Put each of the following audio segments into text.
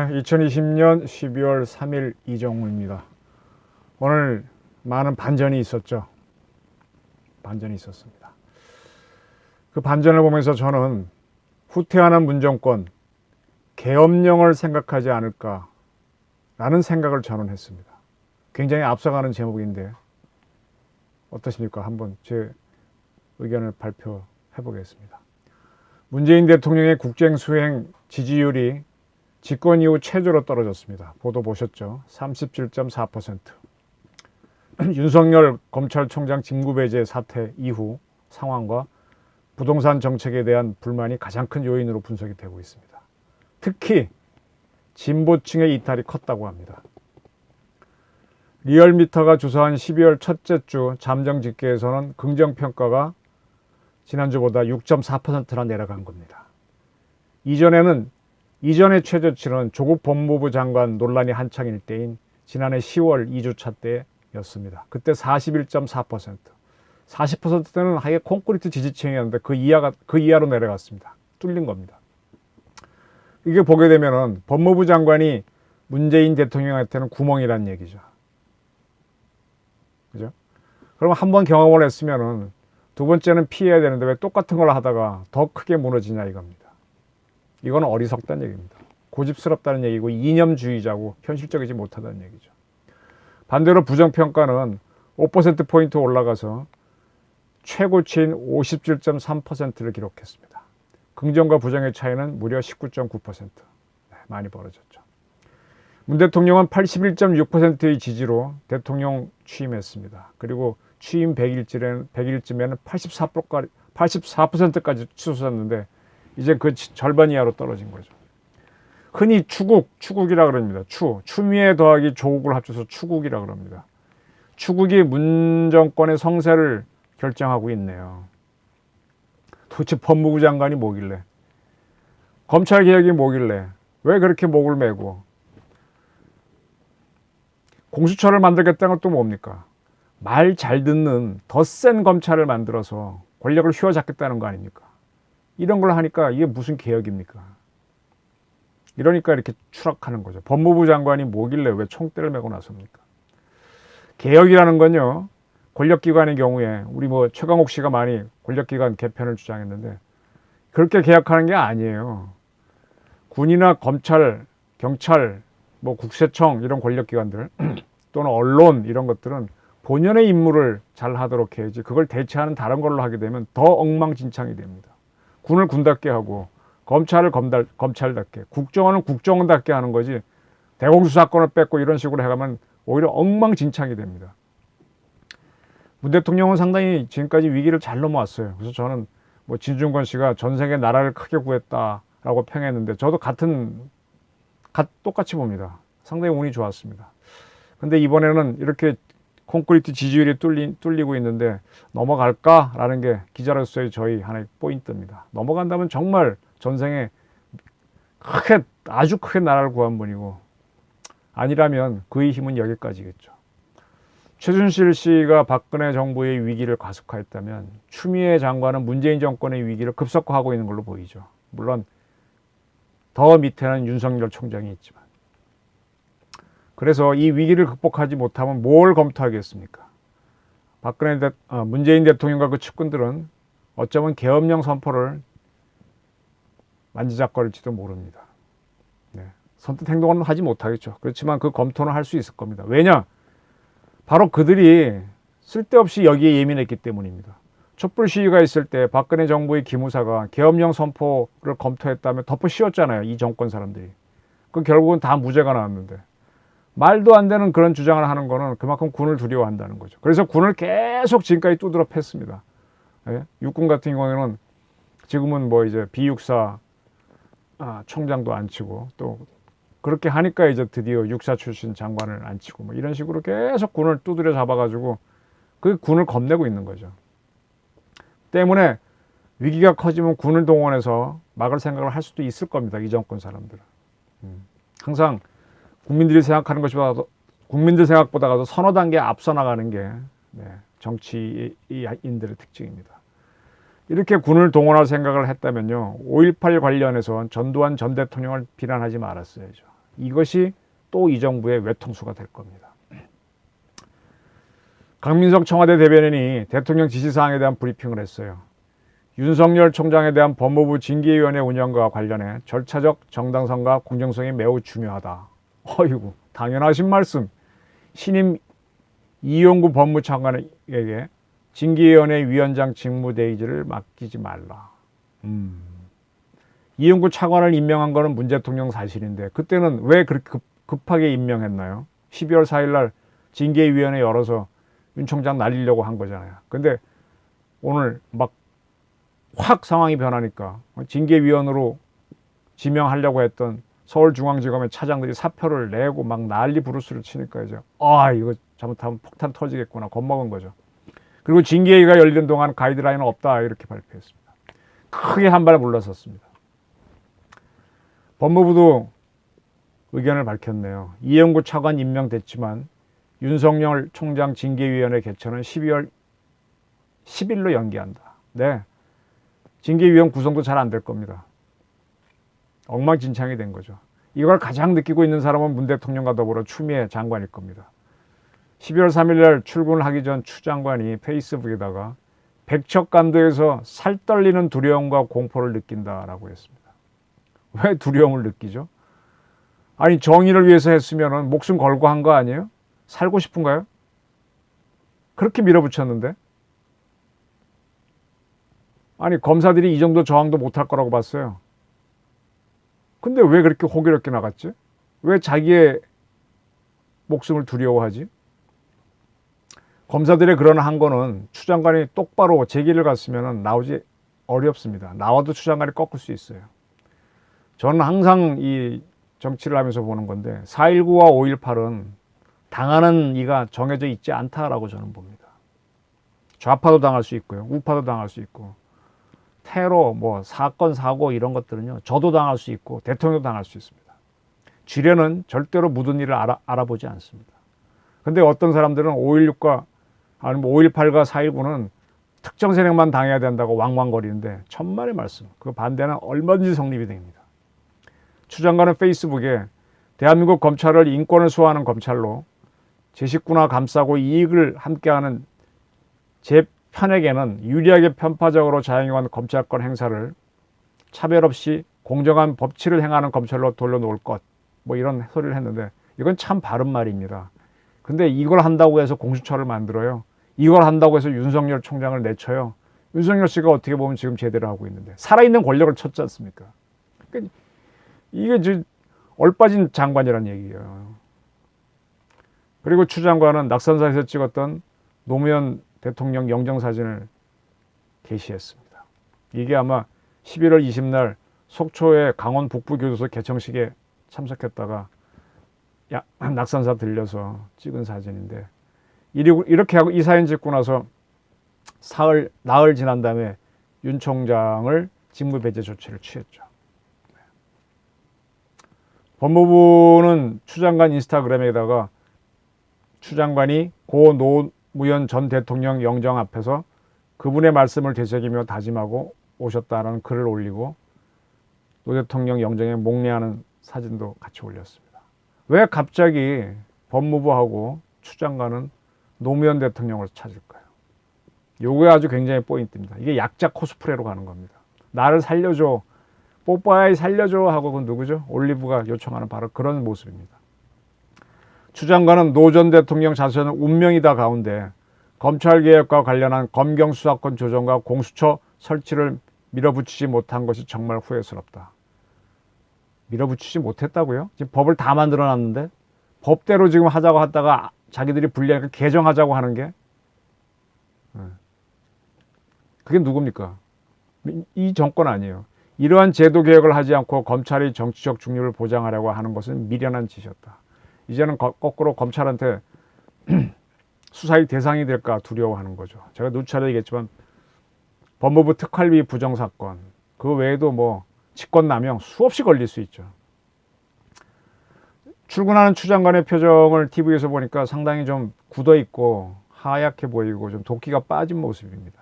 2020년 12월 3일 이정우입니다. 오늘 많은 반전이 있었죠. 반전이 있었습니다. 그 반전을 보면서 저는 후퇴하는 문정권, 계엄령을 생각하지 않을까라는 생각을 저는 했습니다. 굉장히 앞서가는 제목인데 어떠십니까? 한번 제 의견을 발표해 보겠습니다. 문재인 대통령의 국정수행 지지율이 집권 이후 최저로 떨어졌습니다. 보도 보셨죠? 37.4%. 윤석열 검찰총장 직무배제 사태 이후 상황과 부동산 정책에 대한 불만이 가장 큰 요인으로 분석이 되고 있습니다. 특히 진보층의 이탈이 컸다고 합니다. 리얼미터가 조사한 12월 첫째 주 잠정 집계에서는 긍정평가가 지난주보다 6.4%나 내려간 겁니다. 이전의 최저치는 조국 법무부 장관 논란이 한창일 때인 지난해 10월 2주차 때였습니다. 그때 41.4%. 40%대는 하게 콘크리트 지지층이었는데 그 이하로 내려갔습니다. 뚫린 겁니다. 이게 보게 되면은 법무부 장관이 문재인 대통령한테는 구멍이란 얘기죠. 그죠? 그럼 한번 경험을 했으면은 두 번째는 피해야 되는데 왜 똑같은 걸 하다가 더 크게 무너지냐 이겁니다. 이건 어리석다는 얘기입니다. 고집스럽다는 얘기고 이념주의자고 현실적이지 못하다는 얘기죠. 반대로 부정평가는 5%포인트 올라가서 최고치인 57.3%를 기록했습니다. 긍정과 부정의 차이는 무려 19.9%. 많이 벌어졌죠. 문 대통령은 81.6%의 지지로 대통령 취임했습니다. 그리고 취임 100일쯤에는 84%까지 치솟았는데 이제 그 절반 이하로 떨어진 거죠. 흔히 추국이라 그럽니다. 추미애 더하기 조국을 합쳐서 추국이라 그럽니다. 추국이 문 정권의 성세를 결정하고 있네요. 도대체 법무부 장관이 뭐길래, 검찰개혁이 뭐길래, 왜 그렇게 목을 메고, 공수처를 만들겠다는 건 또 뭡니까? 말 잘 듣는 더 센 검찰을 만들어서 권력을 휘어잡겠다는 거 아닙니까? 이런 걸 하니까 이게 무슨 개혁입니까? 이러니까 이렇게 추락하는 거죠. 법무부 장관이 뭐길래 왜 총대를 메고 나섭니까? 개혁이라는 건요, 권력기관의 경우에 우리 최강욱 씨가 많이 권력기관 개편을 주장했는데 그렇게 개혁하는 게 아니에요. 군이나 검찰, 경찰, 국세청 이런 권력기관들 또는 언론 이런 것들은 본연의 임무를 잘 하도록 해야지 그걸 대체하는 다른 걸로 하게 되면 더 엉망진창이 됩니다. 군을 군답게 하고 검찰을 검찰답게, 국정원은 국정원답게 하는 거지 대공수사권을 뺏고 이런 식으로 해가면 오히려 엉망진창이 됩니다. 문 대통령은 상당히 지금까지 위기를 잘 넘어왔어요. 그래서 저는 진중권 씨가 전생에 나라를 크게 구했다라고 평했는데 저도 똑같이 봅니다. 상당히 운이 좋았습니다. 근데 이번에는 이렇게 콘크리트 지지율이 뚫리고 있는데 넘어갈까라는 게 기자로서의 저희 하나의 포인트입니다. 넘어간다면 정말 전생에 아주 크게 나라를 구한 분이고, 아니라면 그의 힘은 여기까지겠죠. 최순실 씨가 박근혜 정부의 위기를 가속화했다면 추미애 장관은 문재인 정권의 위기를 급속화하고 있는 걸로 보이죠. 물론 더 밑에는 윤석열 총장이 있지만. 그래서 이 위기를 극복하지 못하면 뭘 검토하겠습니까? 문재인 대통령과 그 측근들은 어쩌면 계엄령 선포를 만지작거릴지도 모릅니다. 네. 선뜻 행동은 하지 못하겠죠. 그렇지만 그 검토는 할 수 있을 겁니다. 왜냐? 바로 그들이 쓸데없이 여기에 예민했기 때문입니다. 촛불 시위가 있을 때 박근혜 정부의 기무사가 계엄령 선포를 검토했다며 덮어 씌웠잖아요. 이 정권 사람들이. 그 결국은 다 무죄가 나왔는데. 말도 안 되는 그런 주장을 하는 거는 그만큼 군을 두려워한다는 거죠. 그래서 군을 계속 지금까지 두드려 팼습니다. 예? 육군 같은 경우에는 지금은 이제 비육사 총장도 안 치고 또 그렇게 하니까 이제 드디어 육사 출신 장관을 안 치고 이런 식으로 계속 군을 두드려 잡아가지고 그 군을 겁내고 있는 거죠. 때문에 위기가 커지면 군을 동원해서 막을 생각을 할 수도 있을 겁니다. 이 정권 사람들은. 항상 국민들 생각보다도 서너 단계 앞서 나가는 게 정치인들의 특징입니다. 이렇게 군을 동원할 생각을 했다면요, 5.18 관련해서 전두환 전 대통령을 비난하지 말았어야죠. 이것이 또 이 정부의 외통수가 될 겁니다. 강민석 청와대 대변인이 대통령 지시사항에 대한 브리핑을 했어요. 윤석열 총장에 대한 법무부 징계위원회 운영과 관련해 절차적 정당성과 공정성이 매우 중요하다. 어이구, 당연하신 말씀. 신임 이용구 법무장관에게 징계위원회 위원장 직무대행지를 맡기지 말라. 이용구 차관을 임명한 거는 문 대통령 사실인데 그때는 왜 그렇게 급하게 임명했나요? 12월 4일 날 징계위원회 열어서 윤 총장 날리려고 한 거잖아요. 근데 오늘 막 확 상황이 변하니까 징계위원으로 지명하려고 했던 서울중앙지검의 차장들이 사표를 내고 막 난리 부르스를 치니까 이제 이거 잘못하면 폭탄 터지겠구나 겁먹은 거죠. 그리고 징계위가 열리는 동안 가이드라인은 없다 이렇게 발표했습니다. 크게 한 발 물러섰습니다. 법무부도 의견을 밝혔네요. 이영구 차관 임명됐지만 윤석열 총장 징계위원회 개최는 12월 10일로 연기한다. 네, 징계위원 구성도 잘 안 될 겁니다. 엉망진창이 된 거죠. 이걸 가장 느끼고 있는 사람은 문 대통령과 더불어 추미애 장관일 겁니다. 12월 3일 날 출근을 하기 전 추 장관이 페이스북에다가 백척간도에서 살떨리는 두려움과 공포를 느낀다라고 했습니다. 왜 두려움을 느끼죠? 아니 정의를 위해서 했으면 목숨 걸고 한 거 아니에요? 살고 싶은가요? 그렇게 밀어붙였는데 아니 검사들이 이 정도 저항도 못할 거라고 봤어요. 근데 왜 그렇게 호기롭게 나갔지? 왜 자기의 목숨을 두려워하지? 검사들의 그런 한 거는 추 장관이 똑바로 제 길을 갔으면 나오지 어렵습니다. 나와도 추 장관이 꺾을 수 있어요. 저는 항상 이 정치를 하면서 보는 건데 4.19와 5.18은 당하는 이가 정해져 있지 않다라고 저는 봅니다. 좌파도 당할 수 있고요. 우파도 당할 수 있고 테러, 사건, 사고 이런 것들은요. 저도 당할 수 있고 대통령도 당할 수 있습니다. 지뢰는 절대로 묻은 일을 알아보지 않습니다. 근데 어떤 사람들은 5.16과 아니면 5.18과 4.19는 특정 세력만 당해야 된다고 왕왕거리는데 천만의 말씀. 그 반대는 얼마든지 성립이 됩니다. 추 장관은 페이스북에 대한민국 검찰을 인권을 수호하는 검찰로 제 식구나 감싸고 이익을 함께하는 제 편에게는 유리하게 편파적으로 자행해온 검찰권 행사를 차별 없이 공정한 법치를 행하는 검찰로 돌려놓을 것 이런 소리를 했는데 이건 참 바른 말입니다. 근데 이걸 한다고 해서 공수처를 만들어요. 이걸 한다고 해서 윤석열 총장을 내쳐요. 윤석열 씨가 어떻게 보면 지금 제대로 하고 있는데 살아있는 권력을 쳤지 않습니까? 그러니까 이게 얼빠진 장관이라는 얘기예요. 그리고 추 장관은 낙산사에서 찍었던 노무현 대통령 영정사진을 게시했습니다. 이게 아마 11월 20날 속초의 강원 북부교도소 개청식에 참석했다가 낙산사 들려서 찍은 사진인데 이렇게 하고 이 사진 찍고 나서 나흘 지난 다음에 윤 총장을 직무 배제 조치를 취했죠. 법무부는 추 장관 인스타그램에다가 추 장관이 고 노무현 전 대통령 영정 앞에서 그분의 말씀을 되새기며 다짐하고 오셨다라는 글을 올리고 노 대통령 영정에 목례하는 사진도 같이 올렸습니다. 왜 갑자기 법무부하고 추 장관은 노무현 대통령을 찾을까요? 요게 아주 굉장히 포인트입니다. 이게 약자 코스프레로 가는 겁니다. 나를 살려줘, 뽀뽀아이 살려줘 하고 그건 누구죠? 올리브가 요청하는 바로 그런 모습입니다. 추 장관은 노 전 대통령 자서는 운명이다 가운데 검찰개혁과 관련한 검경수사권 조정과 공수처 설치를 밀어붙이지 못한 것이 정말 후회스럽다. 밀어붙이지 못했다고요? 지금 법을 다 만들어놨는데 법대로 지금 하자고 하다가 자기들이 불리하니까 개정하자고 하는 게 그게 누굽니까? 이 정권 아니에요. 이러한 제도 개혁을 하지 않고 검찰의 정치적 중립을 보장하려고 하는 것은 미련한 짓이었다. 이제는 거꾸로 검찰한테 수사의 대상이 될까 두려워하는 거죠. 제가 누차례 얘기했지만 법무부 특활비 부정사건 그 외에도 직권남용 수없이 걸릴 수 있죠. 출근하는 추 장관의 표정을 TV에서 보니까 상당히 좀 굳어있고 하얗게 보이고 좀 도끼가 빠진 모습입니다.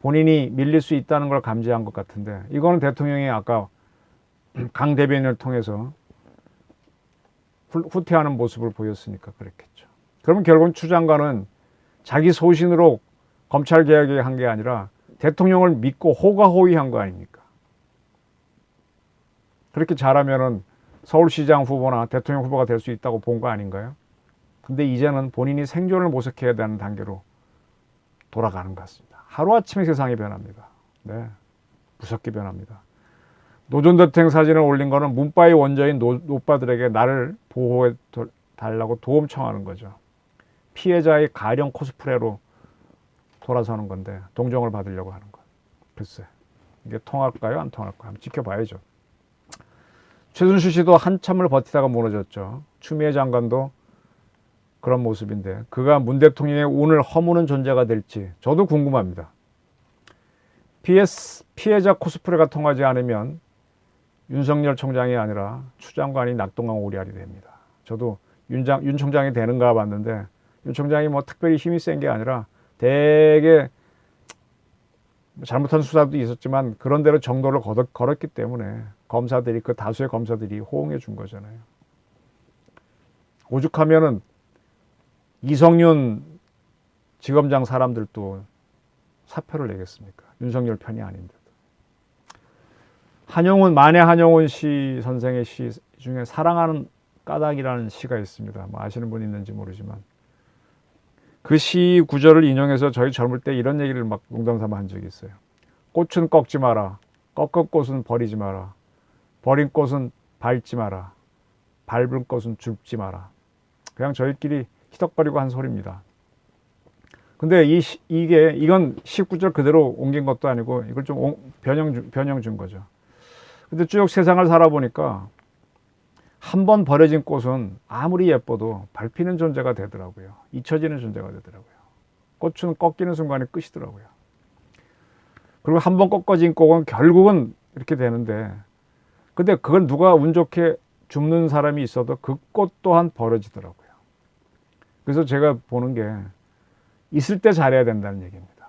본인이 밀릴 수 있다는 걸 감지한 것 같은데 이거는 대통령이 아까 강 대변인을 통해서 후퇴하는 모습을 보였으니까 그랬겠죠. 그러면 결국은 추 장관은 자기 소신으로 검찰 개혁을 한 게 아니라 대통령을 믿고 호가호위한 거 아닙니까? 그렇게 잘하면은 서울시장 후보나 대통령 후보가 될 수 있다고 본 거 아닌가요? 근데 이제는 본인이 생존을 모색해야 되는 단계로 돌아가는 것 같습니다. 하루아침에 세상이 변합니다. 네, 무섭게 변합니다. 노전대통 사진을 올린 거는 문바이 원저인 노빠들에게 나를 보호해 달라고 도움 청하는 거죠. 피해자의 가령 코스프레로 돌아서는 건데 동정을 받으려고 하는 것. 글쎄, 이게 통할까요? 안 통할까요? 한번 지켜봐야죠. 최순실 씨도 한참을 버티다가 무너졌죠. 추미애 장관도 그런 모습인데 그가 문 대통령의 운을 허무는 존재가 될지 저도 궁금합니다. 피해자 코스프레가 통하지 않으면 윤석열 총장이 아니라 추 장관이 낙동강 오리알이 됩니다. 저도 윤 총장이 되는가 봤는데 윤 총장이 뭐 특별히 힘이 센 게 아니라 되게 잘못한 수사도 있었지만 그런대로 정도를 걸었기 때문에 검사들이 그 다수의 검사들이 호응해 준 거잖아요. 오죽하면은 이성윤 지검장 사람들도 사표를 내겠습니까? 윤석열 편이 아닌데도. 만해 한용운 시 선생의 시 중에 사랑하는 까닭이라는 시가 있습니다. 뭐 아시는 분 있는지 모르지만 그 시 구절을 인용해서 저희 젊을 때 이런 얘기를 막 농담삼아 한 적이 있어요. 꽃은 꺾지 마라. 꺾은 꽃은 버리지 마라. 버린 꽃은 밟지 마라. 밟은 꽃은 줍지 마라. 그냥 저희끼리 희덕거리고 한 소리입니다. 근데 이건 19절 그대로 옮긴 것도 아니고 이걸 좀 변형 준 거죠. 근데 쭉 세상을 살아보니까 한 번 버려진 꽃은 아무리 예뻐도 밟히는 존재가 되더라고요. 잊혀지는 존재가 되더라고요. 꽃은 꺾이는 순간에 끝이더라고요. 그리고 한 번 꺾어진 꽃은 결국은 이렇게 되는데 근데 그걸 누가 운 좋게 줍는 사람이 있어도 그 꽃 또한 버려지더라고요. 그래서 제가 보는 게 있을 때 잘해야 된다는 얘기입니다.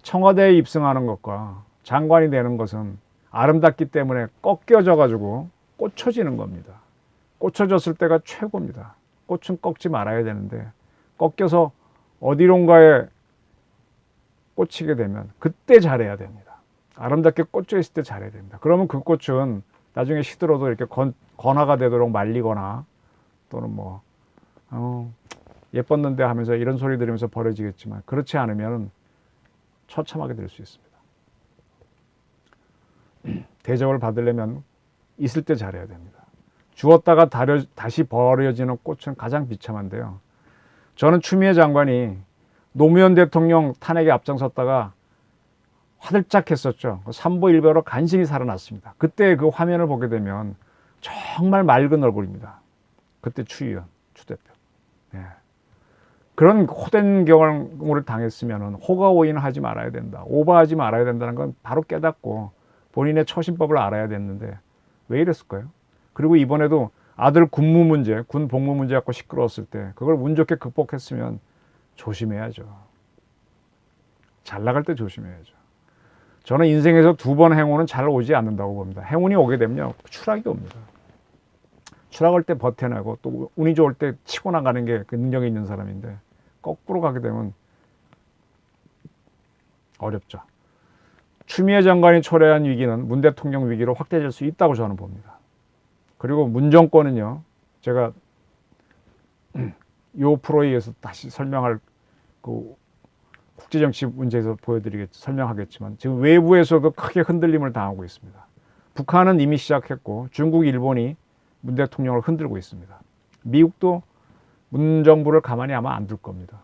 청와대에 입성하는 것과 장관이 되는 것은 아름답기 때문에 꺾여져 가지고 꽂혀지는 겁니다. 꽂혀졌을 때가 최고입니다. 꽃은 꺾지 말아야 되는데 꺾여서 어디론가에 꽂히게 되면 그때 잘해야 됩니다. 아름답게 꽂혀 있을 때 잘해야 됩니다. 그러면 그 꽃은 나중에 시들어도 이렇게 건화가 되도록 말리거나 또는 뭐 예뻤는데 하면서 이런 소리 들으면서 버려지겠지만 그렇지 않으면 처참하게 될 수 있습니다. 대접을 받으려면 있을 때 잘해야 됩니다. 주었다가 다시 버려지는 꽃은 가장 비참한데요. 저는 추미애 장관이 노무현 대통령 탄핵에 앞장섰다가 화들짝 했었죠. 삼보일배로 간신히 살아났습니다. 그때 그 화면을 보게 되면 정말 맑은 얼굴입니다. 그때 추 대표. 네. 그런 호된 경험을 당했으면 호가호인을 하지 말아야 된다. 오버하지 말아야 된다는 건 바로 깨닫고 본인의 처신법을 알아야 됐는데 왜 이랬을까요? 그리고 이번에도 아들 군 복무 문제 갖고 시끄러웠을 때 그걸 운 좋게 극복했으면 조심해야죠. 잘 나갈 때 조심해야죠. 저는 인생에서 2번 행운은 잘 오지 않는다고 봅니다. 행운이 오게 되면 추락이 옵니다. 추락할 때 버텨내고 또 운이 좋을 때 치고 나가는 게 그 능력이 있는 사람인데 거꾸로 가게 되면 어렵죠. 추미애 장관이 초래한 위기는 문 대통령 위기로 확대될 수 있다고 저는 봅니다. 그리고 문 정권은요, 제가 이 프로에 의해서 다시 설명할 그 국제정치 문제에서 설명하겠지만 지금 외부에서도 크게 흔들림을 당하고 있습니다. 북한은 이미 시작했고 중국, 일본이 문 대통령을 흔들고 있습니다. 미국도 문 정부를 가만히 아마 안 둘 겁니다.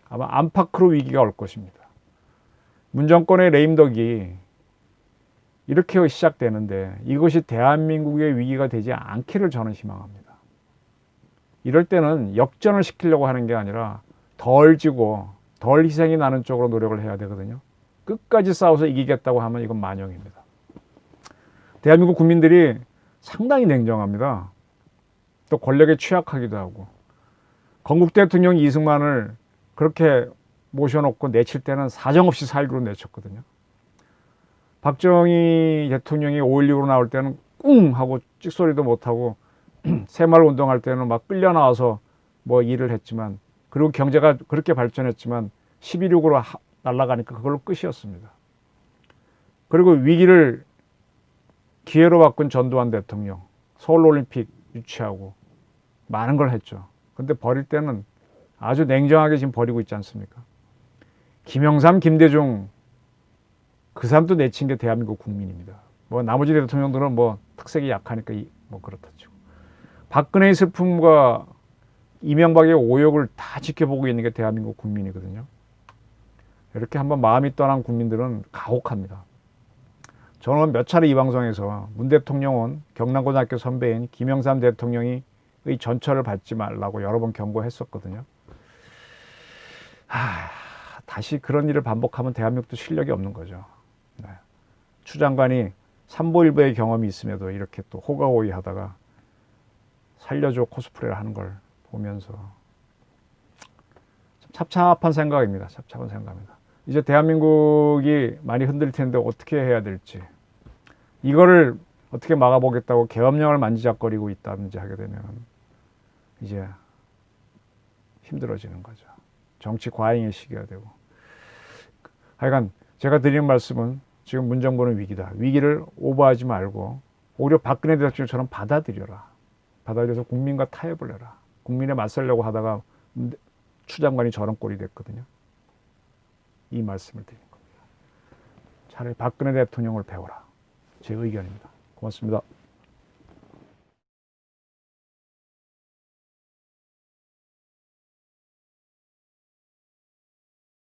아마 안팎으로 위기가 올 것입니다. 문 정권의 레임덕이 이렇게 시작되는데 이것이 대한민국의 위기가 되지 않기를 저는 희망합니다. 이럴 때는 역전을 시키려고 하는 게 아니라 덜 지고 덜 희생이 나는 쪽으로 노력을 해야 되거든요. 끝까지 싸워서 이기겠다고 하면 이건 만영입니다. 대한민국 국민들이 상당히 냉정합니다. 또 권력에 취약하기도 하고 건국 대통령 이승만을 그렇게 모셔놓고 내칠 때는 사정없이 살기로 내쳤거든요. 박정희 대통령이 5.16으로 나올 때는 꿍 하고 찍소리도 못하고 새마을 운동할 때는 막 끌려 나와서 뭐 일을 했지만, 그리고 경제가 그렇게 발전했지만 11.6으로 날아가니까 그걸로 끝이었습니다. 그리고 위기를 기회로 바꾼 전두환 대통령, 서울올림픽 유치하고 많은 걸 했죠. 근데 버릴 때는 아주 냉정하게 지금 버리고 있지 않습니까? 김영삼, 김대중, 그 사람도 내친 게 대한민국 국민입니다. 뭐 나머지 대통령들은 뭐 특색이 약하니까 뭐 그렇다 치고, 박근혜의 슬픔과 이명박의 오욕을 다 지켜보고 있는 게 대한민국 국민이거든요. 이렇게 한번 마음이 떠난 국민들은 가혹합니다. 저는 몇 차례 이 방송에서 문 대통령은 경남고등학교 선배인 김영삼 대통령이 전처를 받지 말라고 여러 번 경고했었거든요. 다시 그런 일을 반복하면 대한민국도 실력이 없는 거죠. 네. 추 장관이 삼보일보의 경험이 있음에도 이렇게 또 호가호위 하다가 살려줘 코스프레를 하는 걸 보면서 참 찹찹한 생각입니다. 찹찹한 생각입니다. 이제 대한민국이 많이 흔들릴 텐데 어떻게 해야 될지, 이거를 어떻게 막아보겠다고 계엄령을 만지작거리고 있다든지 하게 되면 이제 힘들어지는 거죠. 정치 과잉의 시기가 되고. 하여간 제가 드리는 말씀은 지금 문정부는 위기다. 위기를 오버하지 말고 오히려 박근혜 대통령처럼 받아들여라. 받아들여서 국민과 타협을 해라. 국민에 맞서려고 하다가 추 장관이 저런 꼴이 됐거든요. 이 말씀을 드린 겁니다. 차라리 박근혜 대통령을 배워라. 제 의견입니다. 고맙습니다.